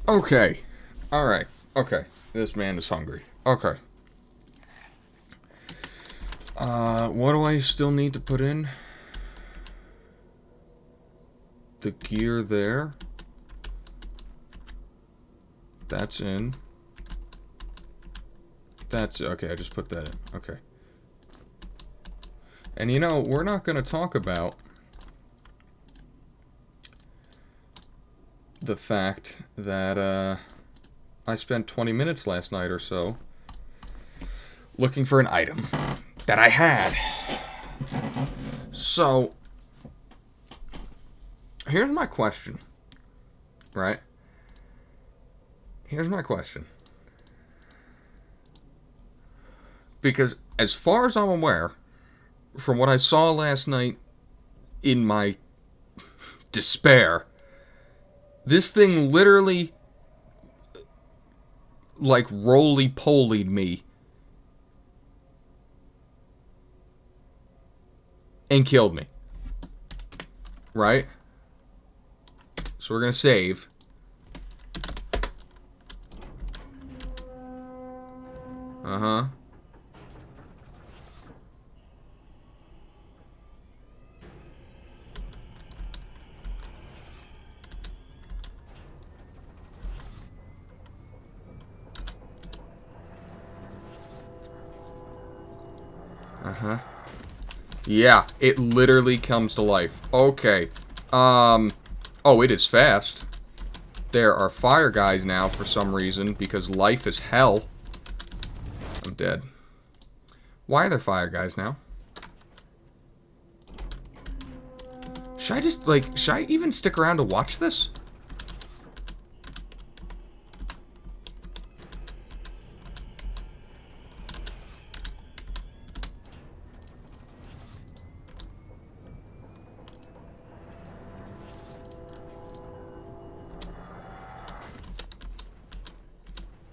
Okay. Alright. Okay. This man is hungry. Okay. What do I still need to put in? The gear there. That's in. That's okay, I just put that in. Okay. And you know, we're not going to talk about the fact that I spent 20 minutes last night or so looking for an item that I had. So, here's my question. Right? Here's my question. Because as far as I'm aware, from what I saw last night in my despair, this thing literally like roly-polied me and killed me. Right? So we're gonna save. Uh-huh. Uh-huh. Yeah, it literally comes to life. Okay. Oh, it is fast. There are fire guys now for some reason, because life is hell. I'm dead. Why are there fire guys now? Should I just, like, should I even stick around to watch this?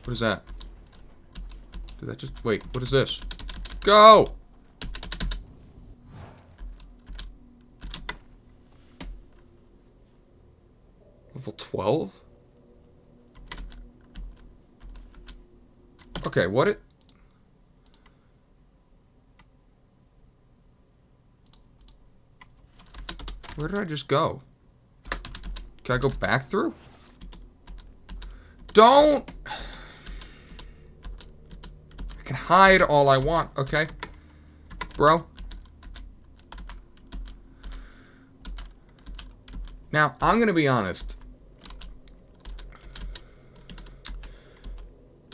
What is that? Did that just... Wait, what is this? Go! Level 12? Okay, what it... Where did I just go? Can I go back through? Don't! I can hide all I want, okay? Bro? Now, I'm gonna be honest.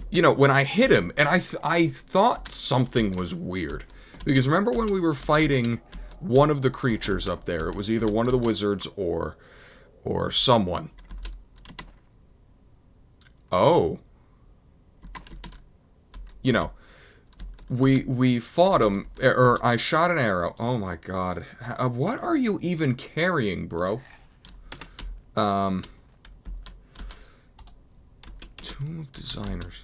You know, when I hit him, and I thought something was weird. Because remember when we were fighting one of the creatures up there? It was either one of the wizards or someone. Oh. You know, we fought him, or I shot an arrow. Oh my god. What are you even carrying, bro? Tomb of Designers.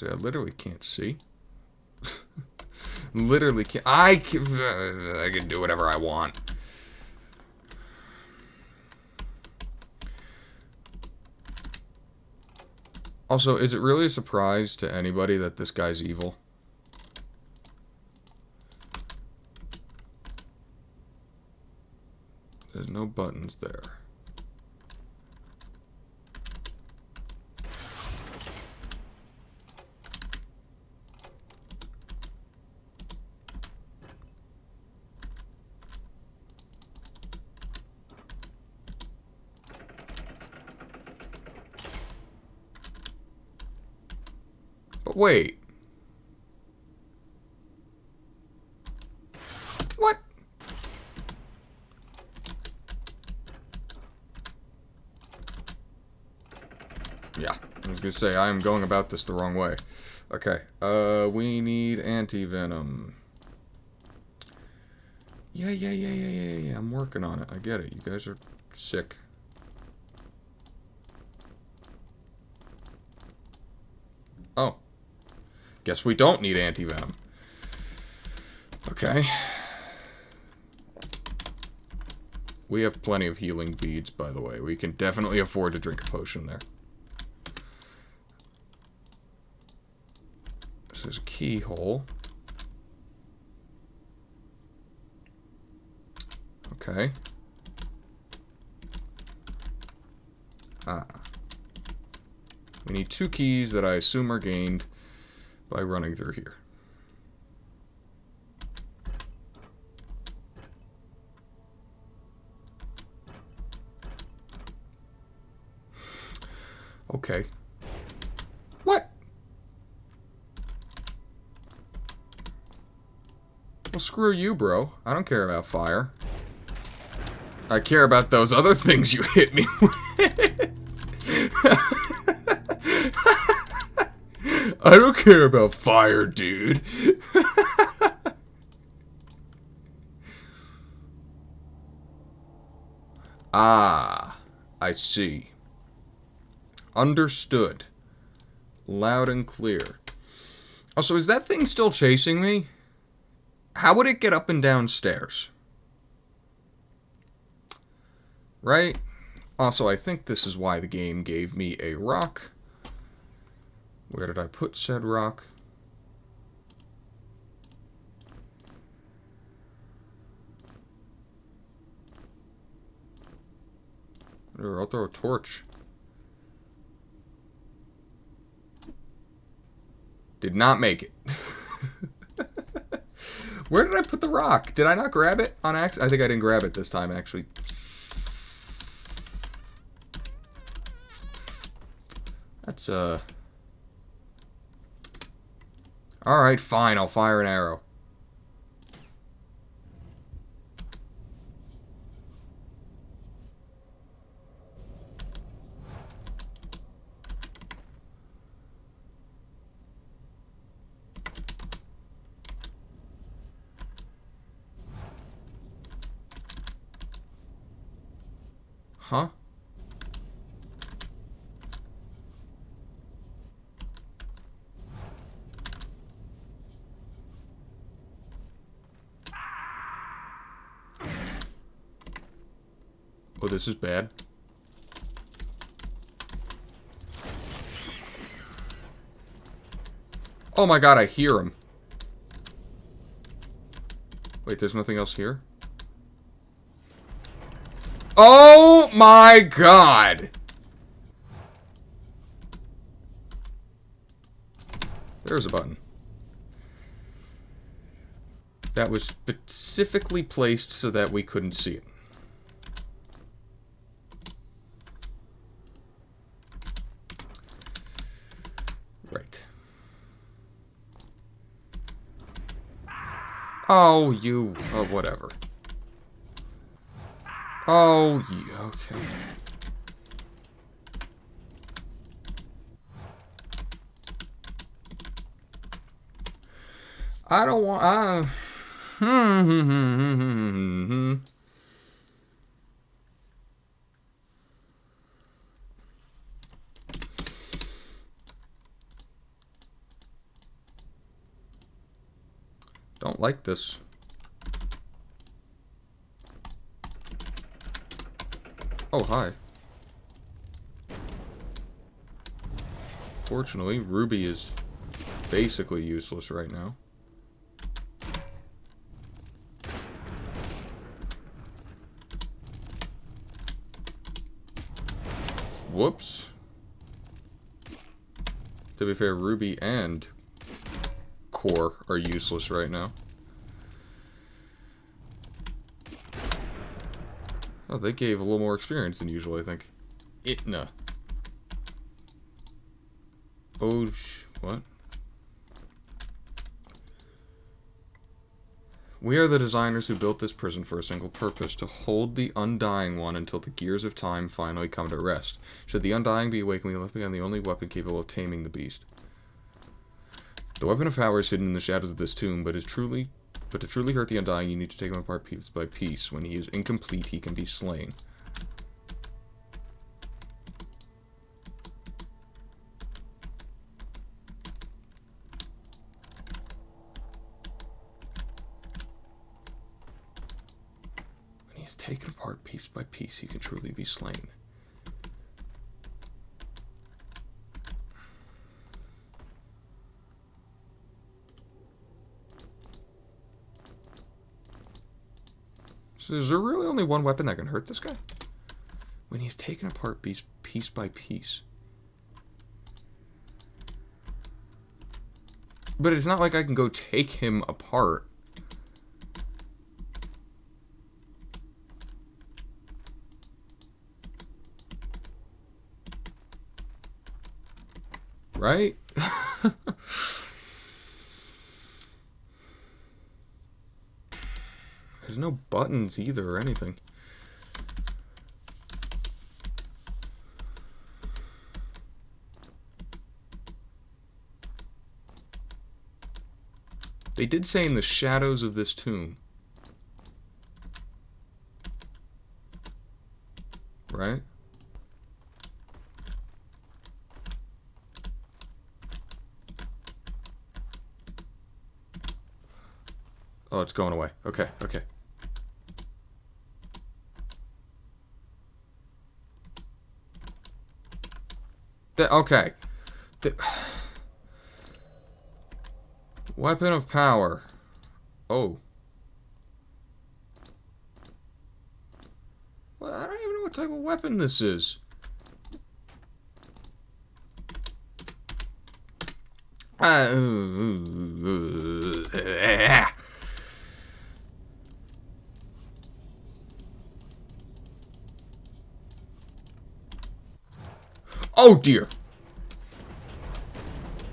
I literally can't see. Literally can't. I can do whatever I want. Also, is it really a surprise to anybody that this guy's evil? There's no buttons there. But wait. What? Yeah, I was gonna say, I am going about this the wrong way. Okay, we need anti-venom. Yeah. I'm working on it. I get it. You guys are sick. Oh. Guess we don't need anti-venom. Okay. We have plenty of healing beads, by the way. We can definitely afford to drink a potion there. This is a keyhole. Okay. We need 2 keys that I assume are gained by running through here. Okay. What? Well, screw you, bro. I don't care about fire. I care about those other things you hit me with. I don't care about fire, dude. Ah, I see. Understood. Loud and clear. Oh, so is that thing still chasing me? How would it get up and down stairs? Right? Also, I think this is why the game gave me a rock. Where did I put said rock? Or I'll throw a torch. Did not make it. Where did I put the rock? Did I not grab it on accident? I think I didn't grab it this time, actually. That's, Alright, fine. I'll fire an arrow. Huh? Oh, this is bad. Oh my god, I hear him. Wait, there's nothing else here? Oh my god! There's a button. That was specifically placed so that we couldn't see it. Right. Oh, you... Oh, whatever. Oh, yeah, okay. I don't want... Don't like this. Oh, hi. Fortunately, Ruby is basically useless right now. Whoops. To be fair, Ruby and Core are useless right now. Oh, they gave a little more experience than usual, I think. Itna. Oh, what? We are the designers who built this prison for a single purpose, to hold the Undying One until the gears of time finally come to rest. Should the Undying be awakened, we left behind the only weapon capable of taming the beast. The weapon of power is hidden in the shadows of this tomb, but is truly But to truly hurt the Undying, you need to take him apart piece by piece. When he is incomplete, he can be slain. When he is taken apart piece by piece, he can truly be slain. So is there really only one weapon that can hurt this guy? When he's taken apart piece by piece. But it's not like I can go take him apart. Right? There's no buttons either or anything. They did say in the shadows of this tomb. Right? Oh, it's going away. Okay, okay. Okay. Weapon of power. Oh. Well, I don't even know what type of weapon this is. Oh dear.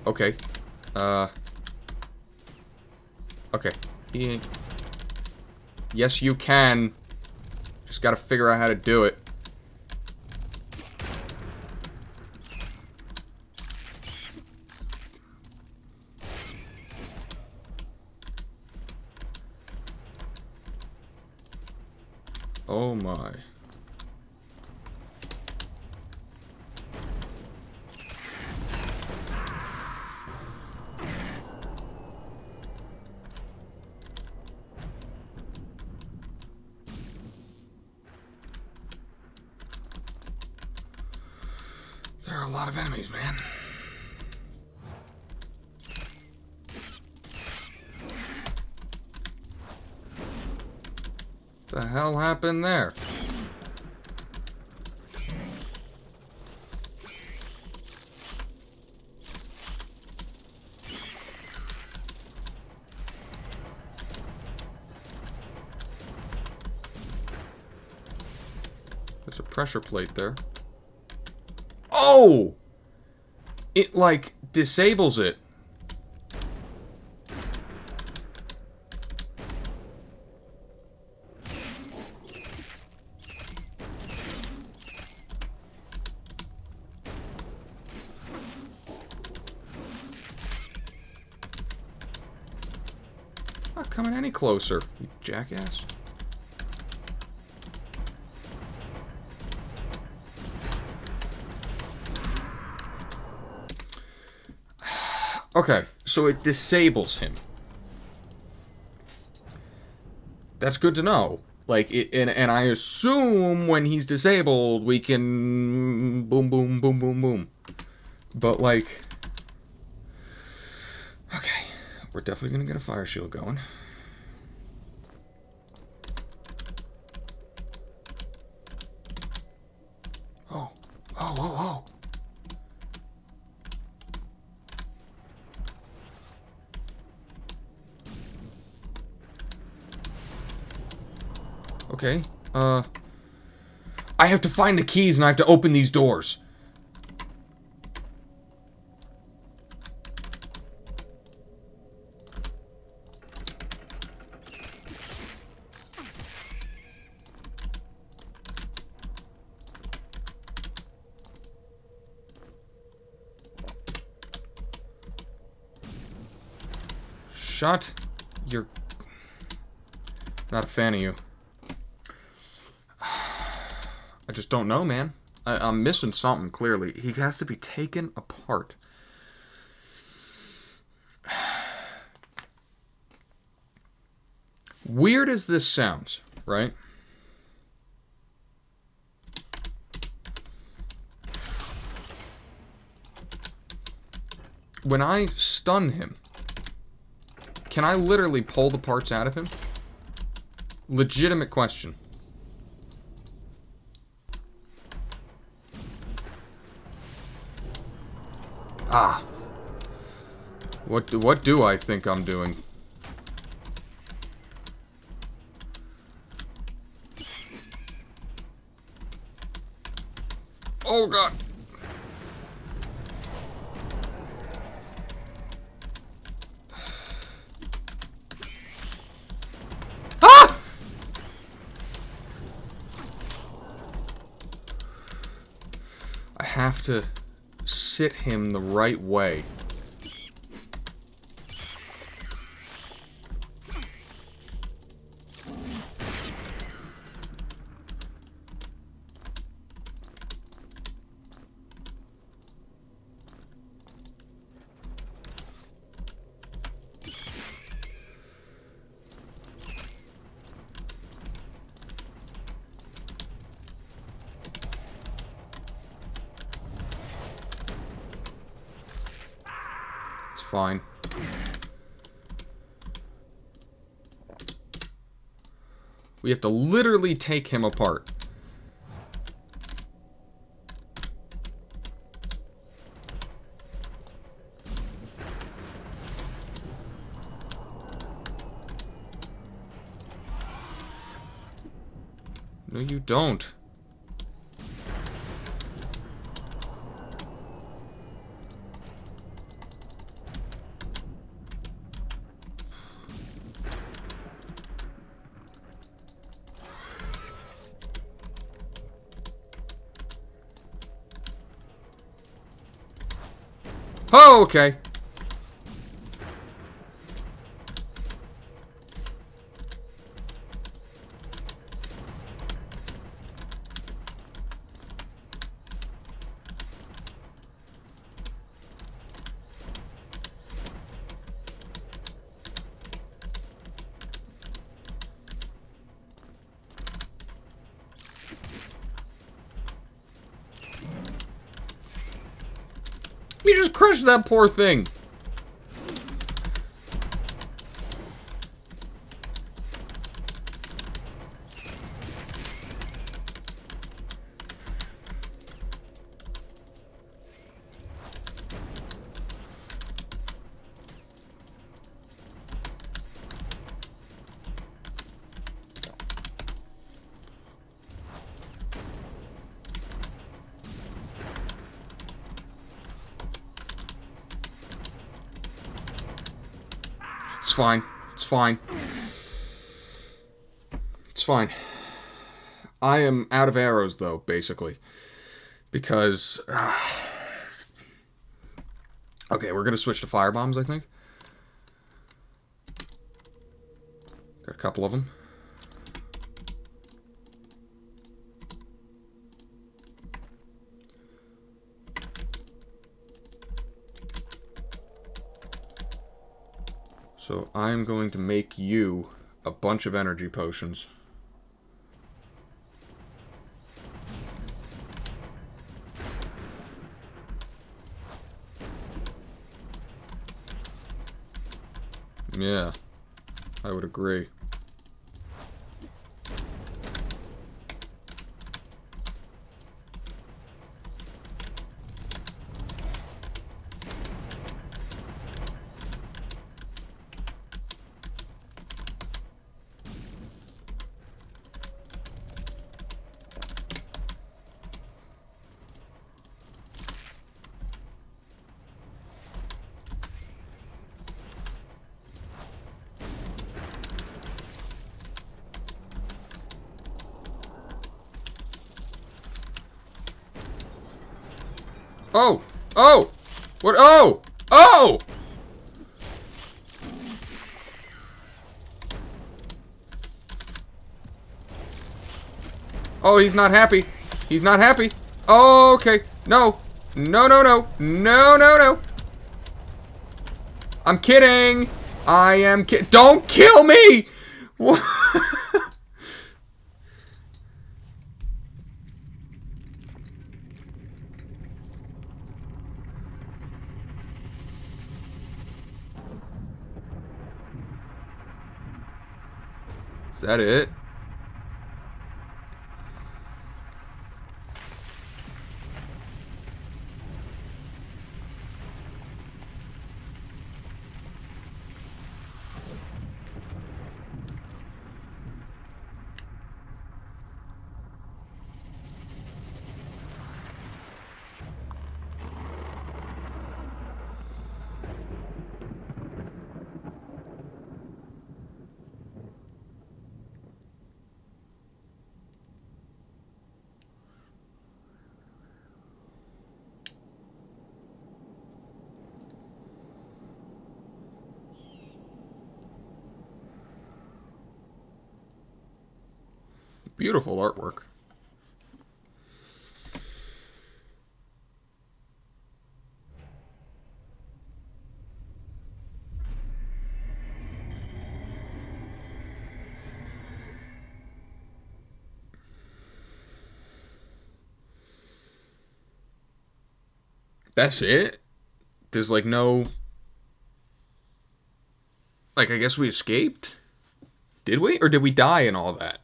Okay. Okay. Yes, you can. Just gotta figure out how to do it. Oh my. There are a lot of enemies, man. What the hell happened there? There's a pressure plate there. Oh! It, like, disables it. Not coming any closer, you jackass. Okay, so it disables him. That's good to know. Like, and I assume when he's disabled, we can boom, boom, boom, boom, boom. But, like... Okay, we're definitely gonna get a fire shield going. Oh, oh, oh, oh. Okay, I have to find the keys and I have to open these doors. Shut your... Not a fan of you. I just don't know, man. I'm missing something, clearly. He has to be taken apart. Weird as this sounds, right? When I stun him, can I literally pull the parts out of him? Legitimate question. Ah. What do I think I'm doing? Oh god. Ah! I have to sit him the right way. Fine. We have to literally take him apart. No, you don't. Oh, okay. You just crushed that poor thing. It's fine. It's fine. It's fine. I am out of arrows, though, basically. Because... okay, we're going to switch to firebombs, I think. Got a couple of them. So I'm going to make you a bunch of energy potions. Yeah, I would agree. Oh! Oh! What? Oh! Oh! Oh, he's not happy. He's not happy. Oh, okay. No. No, no, no. No, no, no. I'm kidding. I am Don't kill me! What? Is that it? Beautiful artwork. That's it? There's like no... Like, I guess we escaped? Did we? Or did we die in all that?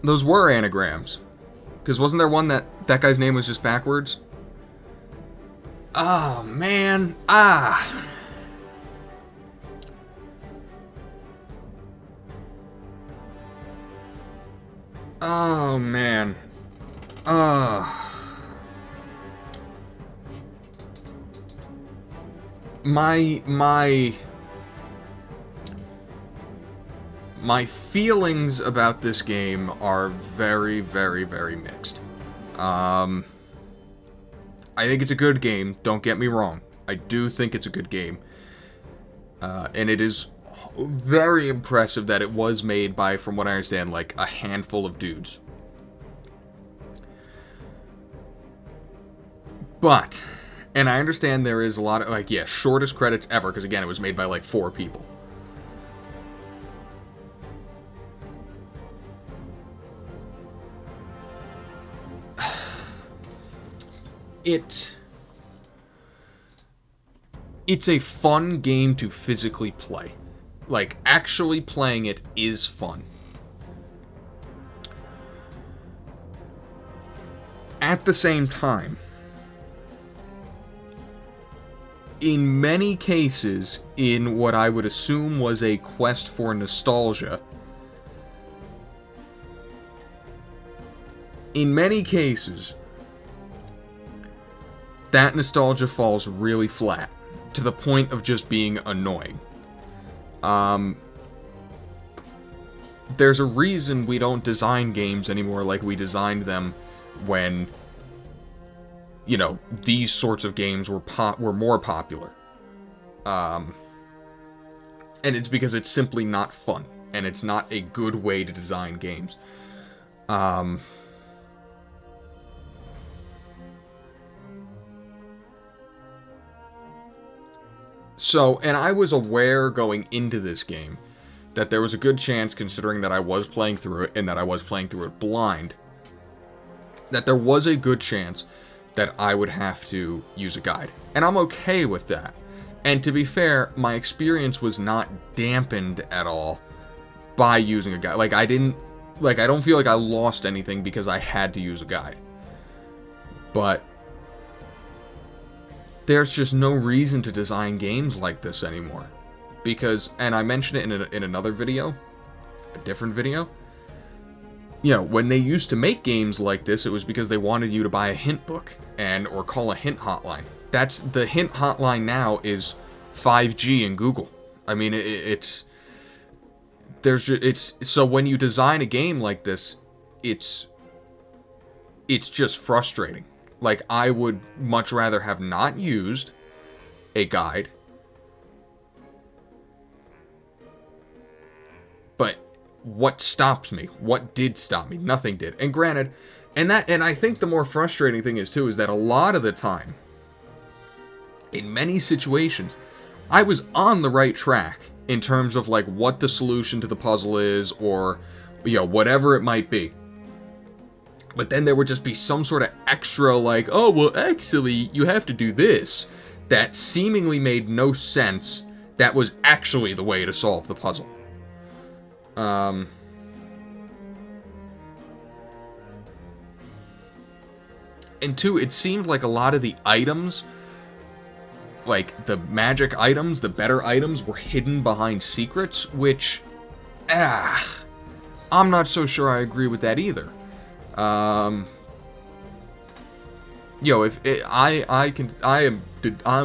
Those were anagrams. Because wasn't there one that guy's name was just backwards? Oh, man. Oh, man. My feelings about this game are very, very, very mixed. I think it's a good game, don't get me wrong. I do think it's a good game. And it is very impressive that it was made by, from what I understand, like a handful of dudes. But, and I understand there is a lot of, like, yeah, shortest credits ever, because again, it was made by like 4 people. It's a fun game to physically play. Like, actually playing it is fun. At the same time, in many cases, in what I would assume was a quest for nostalgia, in many cases, that nostalgia falls really flat, to the point of just being annoying. There's a reason we don't design games anymore like we designed them when, you know, these sorts of games were more popular. And it's because it's simply not fun, and it's not a good way to design games. So, and I was aware going into this game that there was a good chance, considering that I was playing through it, and that I was playing through it blind, that there was a good chance that I would have to use a guide. And I'm okay with that. And to be fair, my experience was not dampened at all by using a guide. Like, I don't feel like I lost anything because I had to use a guide. But there's just no reason to design games like this anymore. Because, and I mentioned it in another video, a different video, you know, when they used to make games like this, it was because they wanted you to buy a hint book or call a hint hotline. That's the hint hotline now is 5G and Google. I mean, so when you design a game like this, it's just frustrating. Like, I would much rather have not used a guide. But what stops me? What did stop me? Nothing did. And granted, and I think the more frustrating thing is too, is that a lot of the time, in many situations, I was on the right track in terms of like what the solution to the puzzle is, or whatever it might be. But then there would just be some sort of extra like, oh well, actually you have to do this, that seemingly made no sense, that was actually the way to solve the puzzle. And two, it seemed like a lot of the items, like the magic items, the better items, were hidden behind secrets, which, I'm not so sure I agree with that either. I'm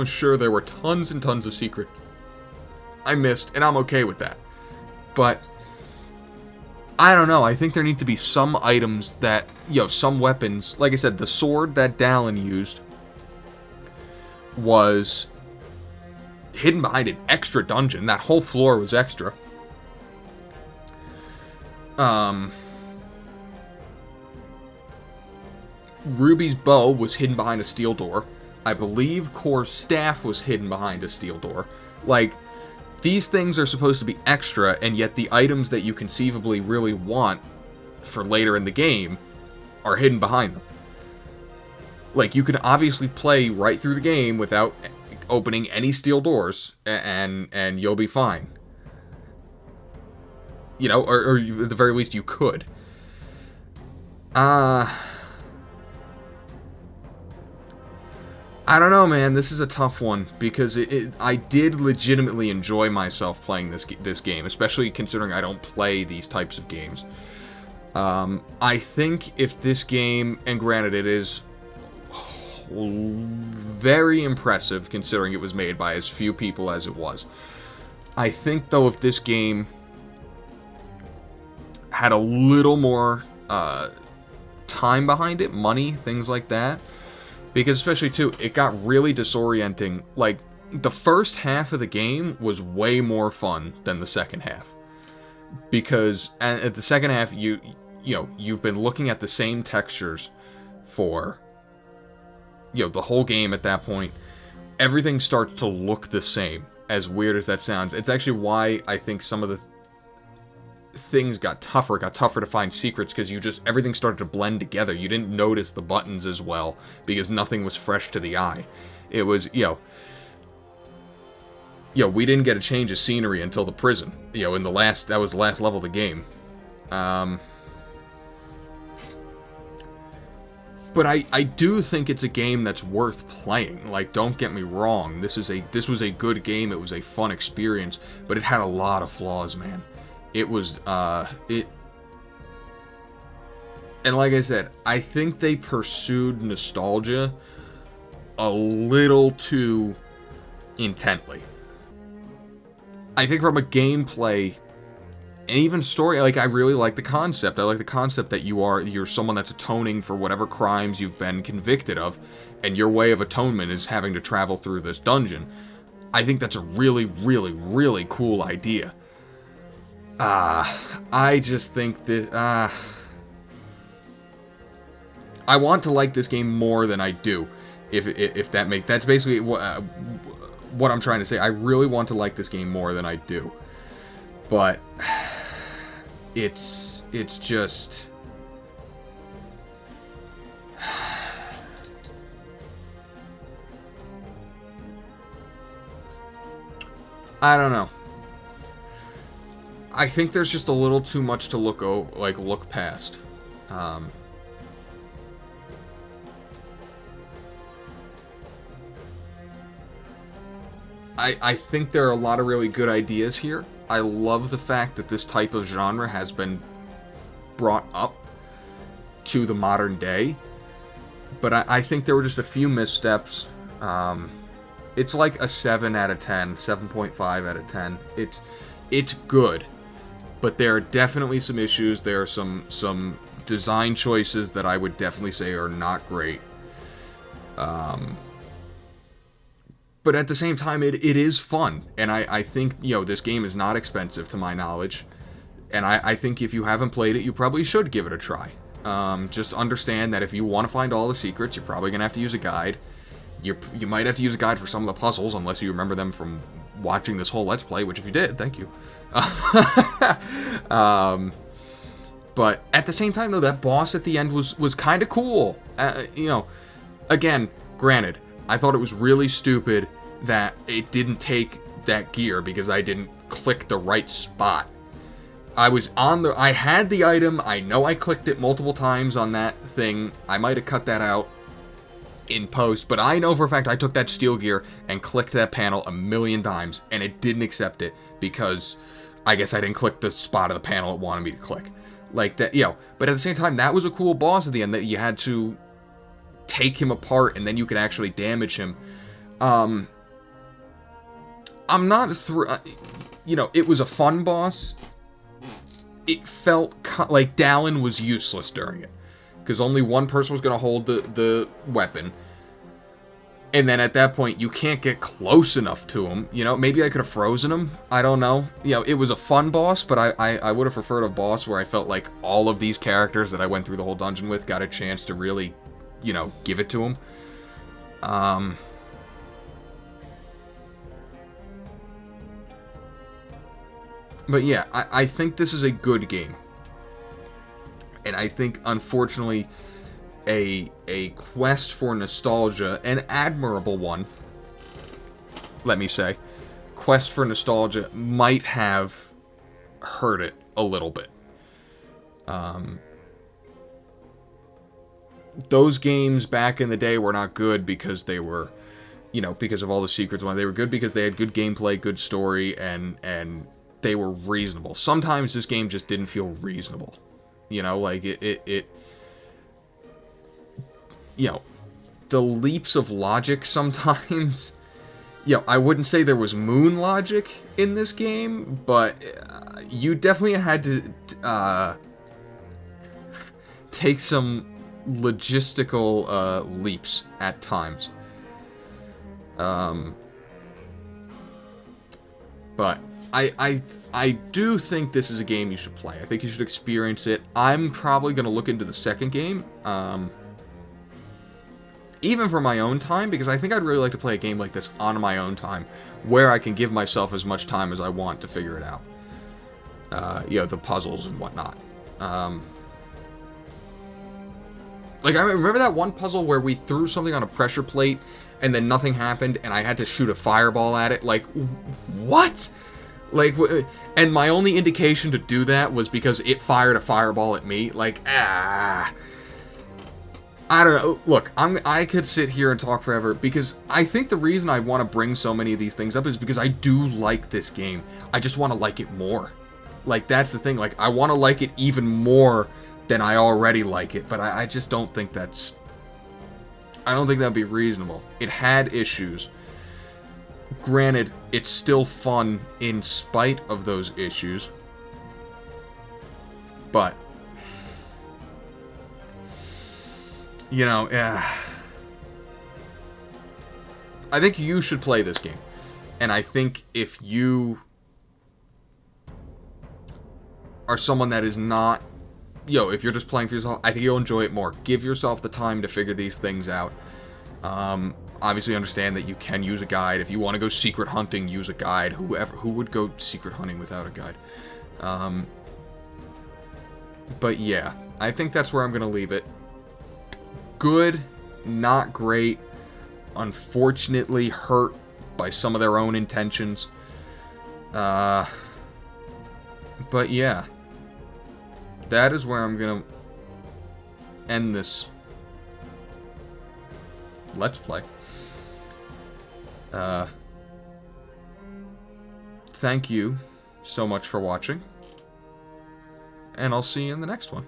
sure there were tons and tons of secrets I missed, and I'm okay with that. But I don't know. I think there need to be some items that, some weapons. Like I said, the sword that Dallin used was hidden behind an extra dungeon. That whole floor was extra. Ruby's bow was hidden behind a steel door. I believe Core's staff was hidden behind a steel door. Like, these things are supposed to be extra, and yet the items that you conceivably really want for later in the game are hidden behind them. Like, you can obviously play right through the game without opening any steel doors, and you'll be fine. Or at the very least you could. I don't know, man. This is a tough one, because I did legitimately enjoy myself playing this game, especially considering I don't play these types of games. I think if this game, and granted it is very impressive considering it was made by as few people as it was. I think, though, if this game had a little more time behind it, money, things like that, because especially, too, it got really disorienting. Like, the first half of the game was way more fun than the second half. Because at the second half, you've been looking at the same textures for, the whole game at that point. Everything starts to look the same, as weird as that sounds. It's actually why I think some of the things got tougher to find secrets, because everything started to blend together. You didn't notice the buttons as well, because nothing was fresh to the eye. It was, we didn't get a change of scenery until the prison, that was the last level of the game. But I do think it's a game that's worth playing. Like, don't get me wrong, this was a good game, it was a fun experience, but it had a lot of flaws, man. It was, and like I said, I think they pursued nostalgia a little too intently. I think from a gameplay, and even story, like, I really like the concept. I like the concept that you're someone that's atoning for whatever crimes you've been convicted of, and your way of atonement is having to travel through this dungeon. I think that's a really, really, really cool idea. I just think that, I want to like this game more than I do, if that's basically what I'm trying to say. I really want to like this game more than I do, but it's just, I don't know. I think there's just a little too much to look past. I think there are a lot of really good ideas here. I love the fact that this type of genre has been brought up to the modern day. But I think there were just a few missteps. It's like a 7 out of 10, 7.5 out of 10. It's good. But there are definitely some issues. There are some design choices that I would definitely say are not great. but at the same time, it is fun. And I think, you know, this game is not expensive to my knowledge. And I think if you haven't played it, you probably should give it a try. Just understand that if you want to find all the secrets, you're probably going to have to use a guide. You might have to use a guide for some of the puzzles, unless you remember them from watching this whole Let's Play, which if you did, thank you. But at the same time, though, that boss at the end was kind of cool. You know, again, granted, I thought it was really stupid that it didn't take that gear because I didn't click the right spot. I had the item, I know I clicked it multiple times on that thing. I might have cut that out in post, but I know for a fact I took that steel gear and clicked that panel a million times, and it didn't accept it because I guess I didn't click the spot of the panel it wanted me to click. Like that, you know, but at the same time, that was a cool boss at the end that you had to take him apart and then you could actually damage him. I'm not you know, it was a fun boss. It felt like Dallin was useless during it because only one person was going to hold the weapon. And then at that point, you can't get close enough to him. You know, maybe I could have frozen him. I don't know. You know, it was a fun boss, but I would have preferred a boss where I felt like all of these characters that I went through the whole dungeon with got a chance to really, you know, give it to him. But yeah, I think this is a good game. And I think, unfortunately, a quest for nostalgia, an admirable one, let me say, quest for nostalgia might have hurt it a little bit. Those games back in the day were not good because they were, you know, because of all the secrets. They were good because they had good gameplay, good story, and they were reasonable. Sometimes this game just didn't feel reasonable. You know, like it you know, the leaps of logic sometimes, you know, I wouldn't say there was moon logic in this game, but you definitely had to take some logistical leaps at times. But I do think this is a game you should play. I think you should experience it. I'm probably going to look into the second game, even for my own time, because I think I'd really like to play a game like this on my own time, where I can give myself as much time as I want to figure it out. You know, the puzzles and whatnot. Like, I remember that one puzzle where we threw something on a pressure plate, and then nothing happened, and I had to shoot a fireball at it. Like, what? Like, and my only indication to do that was because it fired a fireball at me. Like, I don't know. Look, I could sit here and talk forever, because I think the reason I want to bring so many of these things up is because I do like this game. I just want to like it more. Like, that's the thing. Like, I want to like it even more than I already like it, but I just don't think that's... I don't think that'd be reasonable. It had issues. Granted, it's still fun in spite of those issues. But, you know, I think you should play this game. And I think if you are someone that is not, if you're just playing for yourself, I think you'll enjoy it more. Give yourself the time to figure these things out. Obviously understand that you can use a guide. If you want to go secret hunting, use a guide. Who would go secret hunting without a guide? But yeah, I think that's where I'm going to leave it. Good, not great. Unfortunately hurt by some of their own intentions. But yeah. That is where I'm going to end this Let's Play. Thank you so much for watching. And I'll see you in the next one.